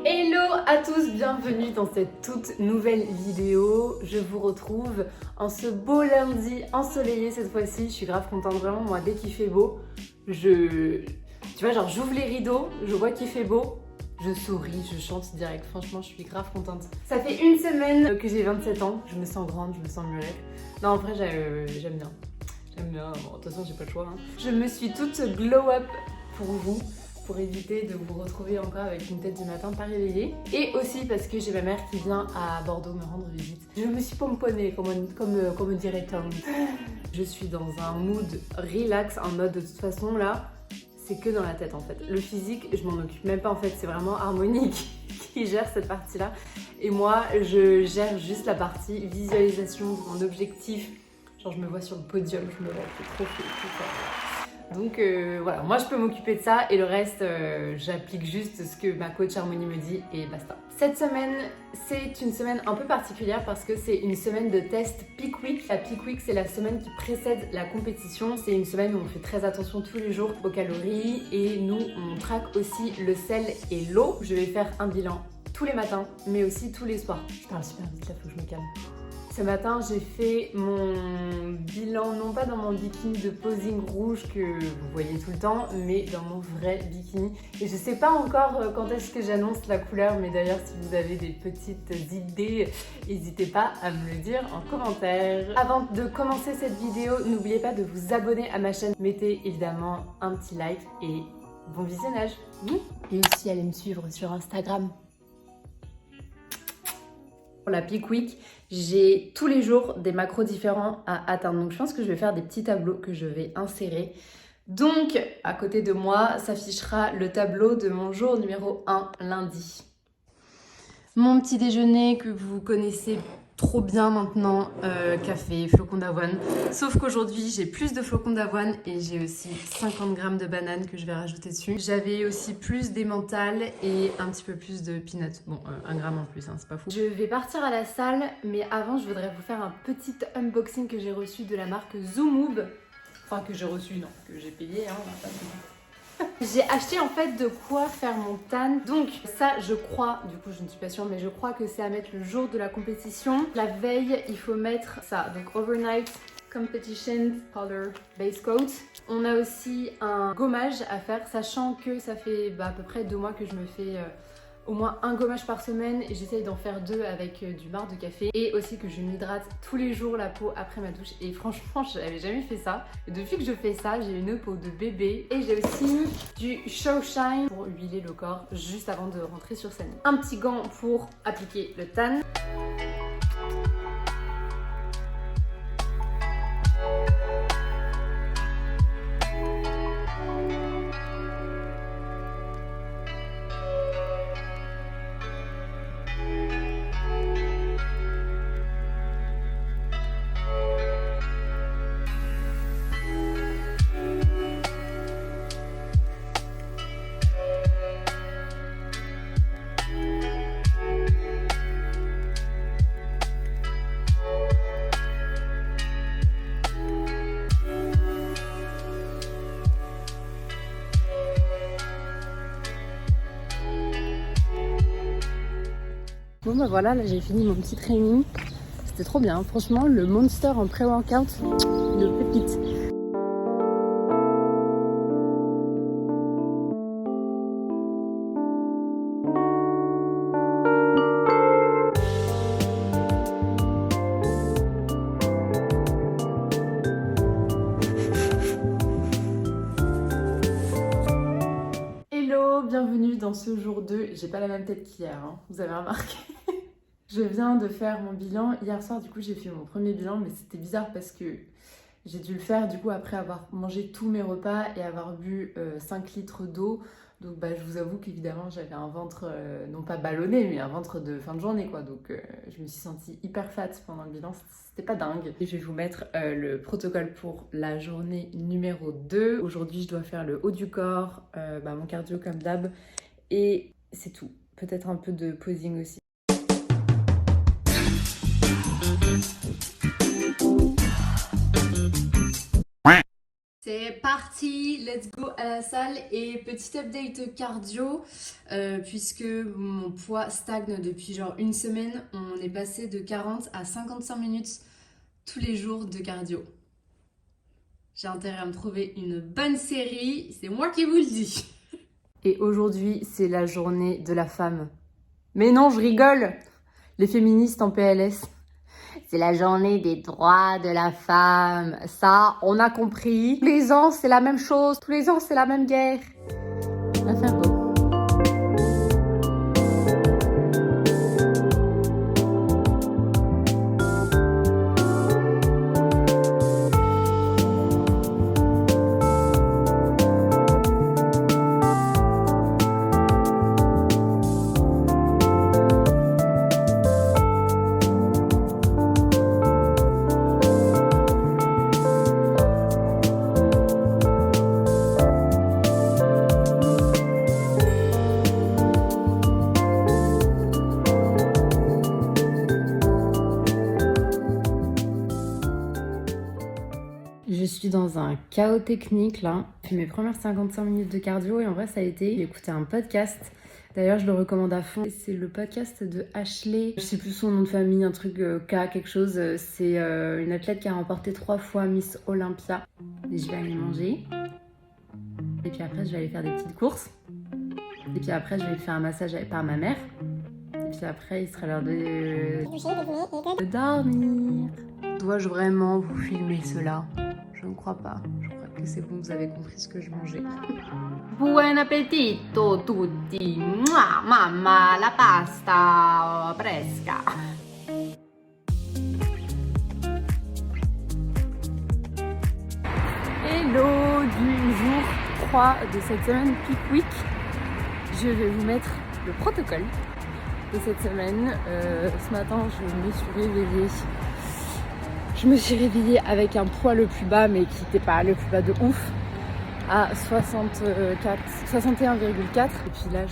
Hello à tous, bienvenue dans cette toute nouvelle vidéo. Je vous retrouve en ce beau lundi ensoleillé cette fois-ci. Je suis grave contente, vraiment, moi dès qu'il fait beau, tu vois, genre j'ouvre les rideaux, je vois qu'il fait beau, je souris, je chante direct. Franchement, je suis grave contente. Ça fait une semaine que j'ai 27 ans, je me sens grande, je me sens mûrette. Non, en vrai, j'aime bien. J'aime bien, bon, de toute façon, j'ai pas le choix. Hein. Je me suis toute glow up pour vous, pour éviter de vous retrouver encore avec une tête du matin pas réveillée. Et aussi parce que j'ai ma mère qui vient à Bordeaux me rendre visite. Je me suis pomponnée, comme dirait Tom. Je suis dans un mood relax, en mode de toute façon là, c'est que dans la tête en fait. Le physique, je m'en occupe même pas en fait, c'est vraiment Harmonie qui gère cette partie-là. Et moi, je gère juste la partie visualisation de mon objectif. Genre je me vois sur le podium, je me vois, c'est trop cool, tout ça. Donc voilà, moi je peux m'occuper de ça et le reste, j'applique juste ce que ma coach Harmonie me dit et basta. Cette semaine, c'est une semaine un peu particulière parce que c'est une semaine de test Peak Week. La Peak Week, c'est la semaine qui précède la compétition. C'est une semaine où on fait très attention tous les jours aux calories et nous, on traque aussi le sel et l'eau. Je vais faire un bilan tous les matins, mais aussi tous les soirs. Je parle super vite là, faut que je me calme. Ce matin, j'ai fait mon bilan, non pas dans mon bikini de posing rouge que vous voyez tout le temps, mais dans mon vrai bikini. Et je sais pas encore quand est-ce que j'annonce la couleur, mais d'ailleurs, si vous avez des petites idées, n'hésitez pas à me le dire en commentaire. Avant de commencer cette vidéo, n'oubliez pas de vous abonner à ma chaîne. Mettez évidemment un petit like et bon visionnage. Et aussi, allez me suivre sur Instagram. Pour la Peak Week, j'ai tous les jours des macros différents à atteindre. Donc je pense que je vais faire des petits tableaux que je vais insérer. Donc à côté de moi s'affichera le tableau de mon jour numéro 1 lundi. Mon petit déjeuner que vous connaissez trop bien maintenant, café, flocons d'avoine. Sauf qu'aujourd'hui, j'ai plus de flocons d'avoine et j'ai aussi 50 grammes de bananes que je vais rajouter dessus. J'avais aussi plus d'emmental et un petit peu plus de peanuts. Bon, 1 gramme en plus, hein, c'est pas fou. Je vais partir à la salle, mais avant, je voudrais vous faire un petit unboxing que j'ai reçu de la marque Zoomoob. Enfin, que j'ai reçu, non, que j'ai payé, hein, pas j'ai acheté en fait de quoi faire mon tan. Donc ça je crois, du coup je ne suis pas sûre, mais je crois que c'est à mettre le jour de la compétition. La veille il faut mettre ça, donc Overnight Competition Color Base Coat. On a aussi un gommage à faire, sachant que ça fait à peu près 2 mois que je me fais au moins un gommage par semaine et j'essaye d'en faire 2 avec du marc de café et aussi que je m'hydrate tous les jours la peau après ma douche et franchement je n'avais jamais fait ça et depuis que je fais ça j'ai une peau de bébé et j'ai aussi du Show Shine pour huiler le corps juste avant de rentrer sur scène. Un petit gant pour appliquer le tan. Bon bah voilà, là j'ai fini mon petit training. C'était trop bien, franchement le Monster en pré-workout, une pépite. Hello, bienvenue dans ce jour 2. J'ai pas la même tête qu'hier, hein, vous avez remarqué. Je viens de faire mon bilan. Hier soir, du coup, j'ai fait mon premier bilan, mais c'était bizarre parce que j'ai dû le faire du coup après avoir mangé tous mes repas et avoir bu 5 litres d'eau. Donc je vous avoue qu'évidemment, j'avais un ventre, non pas ballonné, mais un ventre de fin de journée quoi. Donc je me suis sentie hyper fat pendant le bilan, c'était pas dingue. Et je vais vous mettre le protocole pour la journée numéro 2. Aujourd'hui, je dois faire le haut du corps, mon cardio comme d'hab. Et c'est tout. Peut-être un peu de posing aussi. C'est parti, let's go à la salle et petit update cardio puisque mon poids stagne depuis genre une semaine. On est passé de 40 à 55 minutes tous les jours de cardio. J'ai intérêt à me trouver une bonne série, c'est moi qui vous le dis. Et aujourd'hui, c'est la journée de la femme. Mais non, je rigole. Les féministes en PLS. C'est la journée des droits de la femme. Ça, on a compris. Tous les ans, c'est la même chose. Tous les ans, c'est la même guerre. On va faire beau. Je suis dans un chaos technique là. J'ai fait mes premières 55 minutes de cardio et en vrai ça a été. J'ai écouté un podcast. D'ailleurs je le recommande à fond. C'est le podcast de Ashley. Je sais plus son nom de famille, un truc K quelque chose. C'est une athlète qui a remporté 3 fois Miss Olympia. Et je vais aller manger. Et puis après je vais aller faire des petites courses. Et puis après je vais faire un massage par ma mère. Et puis après il sera l'heure de dormir. Dois-je vraiment vous filmer cela ? Je ne crois pas. Je crois que c'est bon, vous avez compris ce que je mangeais. Buon appetito tutti! Mouah, mamma, la pasta fresca! Hello du jour 3 de cette semaine Peak Week. Je vais vous mettre le protocole de cette semaine. Ce matin, je me suis réveillée avec un poids le plus bas, mais qui n'était pas le plus bas de ouf, à 61,4. Et puis là,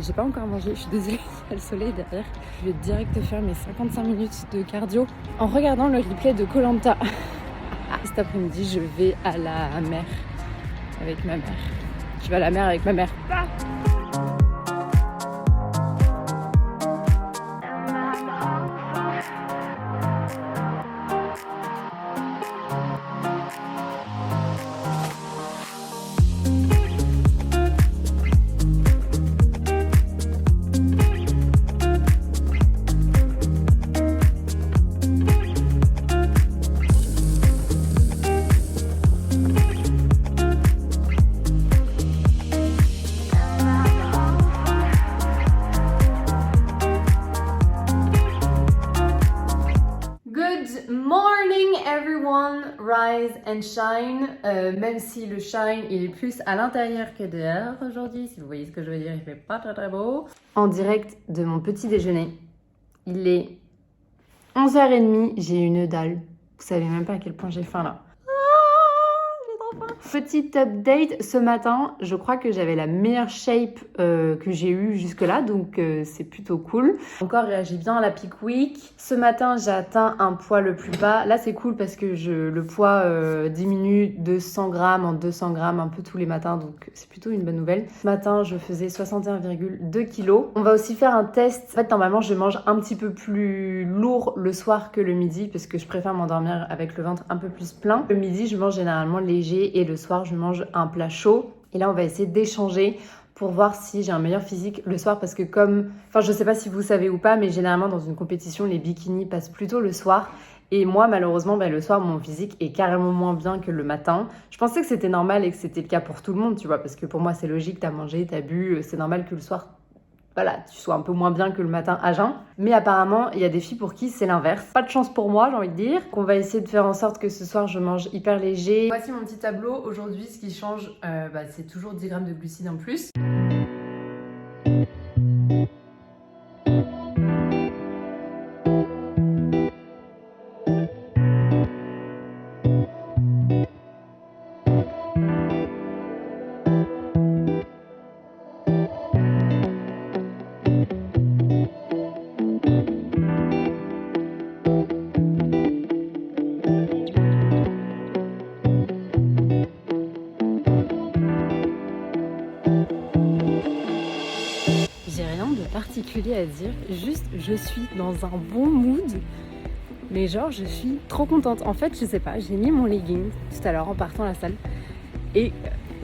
j'ai pas encore mangé, je suis désolée, il y a le soleil derrière. Je vais direct faire mes 55 minutes de cardio en regardant le replay de Koh Lanta. Cet après-midi, je vais à la mer avec ma mère. Je vais à la mer avec ma mère. Good morning everyone, rise and shine. Même si le shine il est plus à l'intérieur que dehors aujourd'hui, si vous voyez ce que je veux dire, il fait pas très beau. En direct de mon petit déjeuner, il est 11h30, j'ai une dalle. Vous savez même pas à quel point j'ai faim là. Petite update, ce matin, je crois que j'avais la meilleure shape que j'ai eue jusque-là, donc c'est plutôt cool. Mon corps réagit bien à la Peak Week. Ce matin, j'ai atteint un poids le plus bas. Là, c'est cool parce que le poids diminue de 100 grammes en 200 grammes un peu tous les matins, donc c'est plutôt une bonne nouvelle. Ce matin, je faisais 61,2 kg. On va aussi faire un test. En fait, normalement, je mange un petit peu plus lourd le soir que le midi parce que je préfère m'endormir avec le ventre un peu plus plein. Le midi, je mange généralement léger et le soir, je mange un plat chaud. Et là, on va essayer d'échanger pour voir si j'ai un meilleur physique le soir parce que je sais pas si vous savez ou pas, mais généralement dans une compétition, les bikinis passent plutôt le soir. Et moi, malheureusement, le soir, mon physique est carrément moins bien que le matin. Je pensais que c'était normal et que c'était le cas pour tout le monde, tu vois, parce que pour moi, c'est logique, t'as mangé, t'as bu, c'est normal que le soir, tu sois un peu moins bien que le matin à jeun. Mais apparemment, il y a des filles pour qui c'est l'inverse. Pas de chance pour moi, j'ai envie de dire. On va essayer de faire en sorte que ce soir, je mange hyper léger. Voici mon petit tableau. Aujourd'hui, ce qui change, c'est toujours 10 grammes de glucides en plus. particulier à dire, juste je suis dans un bon mood. Mais genre je suis trop contente. En fait je sais pas, j'ai mis mon legging tout à l'heure en partant à la salle. Et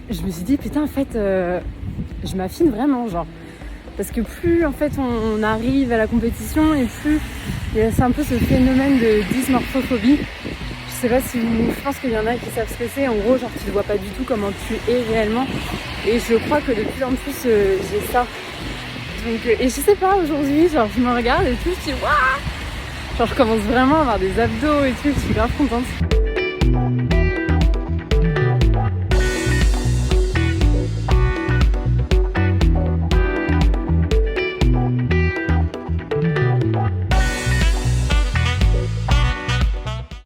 je me suis dit putain en fait je m'affine vraiment genre. Parce que plus en fait on arrive à la compétition et plus c'est un peu ce phénomène de dysmorphophobie. Je sais pas si je pense qu'il y en a qui savent ce que c'est. En gros genre tu ne vois pas du tout comment tu es réellement. Et je crois que de plus en plus j'ai ça. Donc, et je sais pas aujourd'hui genre je me regarde et tout je dis waouh. Genre je commence vraiment à avoir des abdos et tout, je suis grave contente.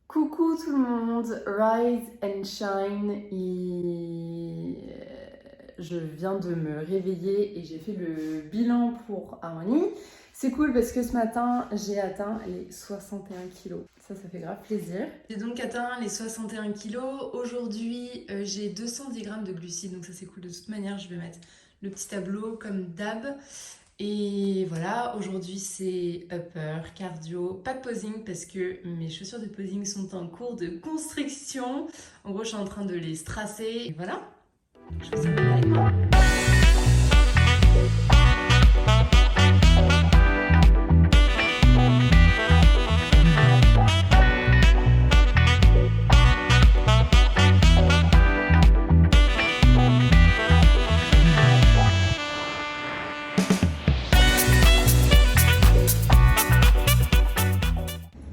Coucou tout le monde, Rise and Shine. Je viens de me réveiller et j'ai fait le bilan pour Harmony. C'est cool parce que ce matin, j'ai atteint les 61 kilos. Ça fait grave plaisir. J'ai donc atteint les 61 kilos. Aujourd'hui, j'ai 210 grammes de glucides, donc ça c'est cool. De toute manière, je vais mettre le petit tableau comme d'hab. Et voilà, aujourd'hui c'est upper, cardio, pas de posing parce que mes chaussures de posing sont en cours de construction. En gros, je suis en train de les stracer. Et voilà, je vous emmène avec moi.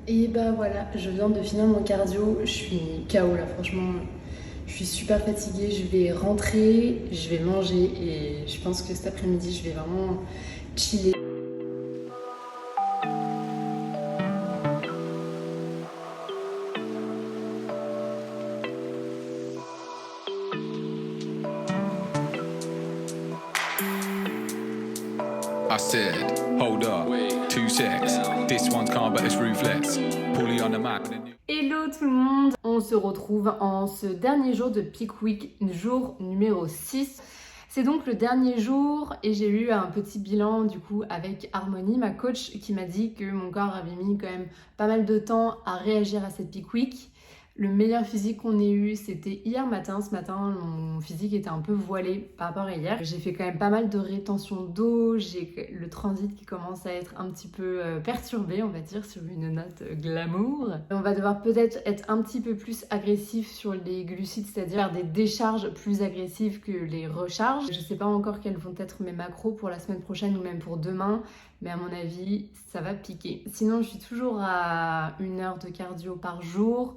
Et bah voilà, je viens de finir mon cardio, je suis KO là franchement, je suis super fatiguée, je vais rentrer, je vais manger et je pense que cet après-midi je vais vraiment chiller. I said, hold up, 2 secs. This one's calm but it's ruthless. Pull you on the map. Hello tout le monde, on se retrouve en ce dernier jour de Peak Week, jour numéro 6. C'est donc le dernier jour et j'ai eu un petit bilan du coup avec Harmony, ma coach, qui m'a dit que mon corps avait mis quand même pas mal de temps à réagir à cette Peak Week. Le meilleur physique qu'on ait eu, c'était hier matin. Ce matin, mon physique était un peu voilé par rapport à hier. J'ai fait quand même pas mal de rétention d'eau. J'ai le transit qui commence à être un petit peu perturbé, on va dire, sur une note glamour. On va devoir peut-être être un petit peu plus agressif sur les glucides, c'est-à-dire faire des décharges plus agressives que les recharges. Je sais pas encore quels vont être mes macros pour la semaine prochaine ou même pour demain, mais à mon avis, ça va piquer. Sinon, je suis toujours à 1 heure de cardio par jour.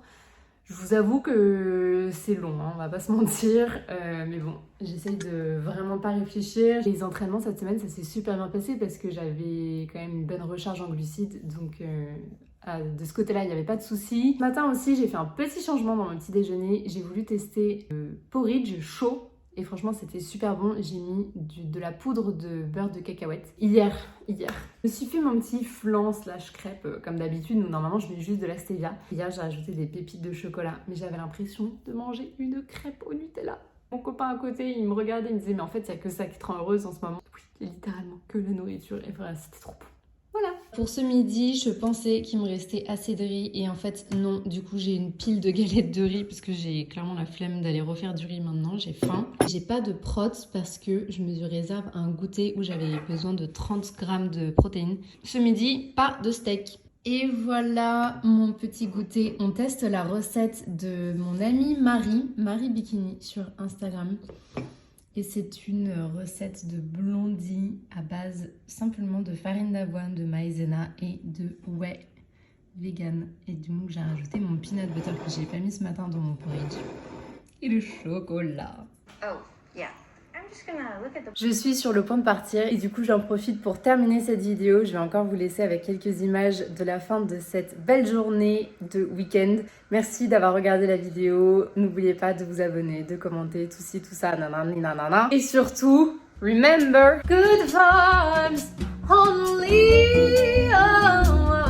Je vous avoue que c'est long, hein, on va pas se mentir, mais bon, j'essaye de vraiment pas réfléchir. Les entraînements cette semaine, ça s'est super bien passé parce que j'avais quand même une bonne recharge en glucides, donc de ce côté-là, il n'y avait pas de souci. Ce matin aussi, j'ai fait un petit changement dans mon petit déjeuner. J'ai voulu tester le porridge chaud. Et franchement, c'était super bon. J'ai mis de la poudre de beurre de cacahuète. Hier. Je me suis fait mon petit flan slash crêpe comme d'habitude. Normalement, je mets juste de la stevia. Hier, j'ai ajouté des pépites de chocolat. Mais j'avais l'impression de manger une crêpe au Nutella. Mon copain à côté, il me regardait, il me disait « Mais en fait, il n'y a que ça qui te rend heureuse en ce moment. » Oui, littéralement, que la nourriture. Et voilà, c'était trop bon. Voilà. Pour ce midi, je pensais qu'il me restait assez de riz et en fait non, du coup j'ai une pile de galettes de riz parce que j'ai clairement la flemme d'aller refaire du riz maintenant, j'ai faim. J'ai pas de prots parce que je me réserve un goûter où j'avais besoin de 30 grammes de protéines. Ce midi, pas de steak. Et voilà mon petit goûter. On teste la recette de mon amie Marie Bikini sur Instagram. Et c'est une recette de blondie à base simplement de farine d'avoine, de maïzena et de whey vegan. Et donc j'ai rajouté mon peanut butter que j'ai pas mis ce matin dans mon porridge. Et le chocolat. Oh, yeah. Je suis sur le point de partir et du coup j'en profite pour terminer cette vidéo. Je vais encore vous laisser avec quelques images de la fin de cette belle journée de week-end. Merci d'avoir regardé la vidéo. N'oubliez pas de vous abonner, de commenter, tout ci, tout ça, nanani, nanana. Et surtout, remember, good vibes only. Oh, oh.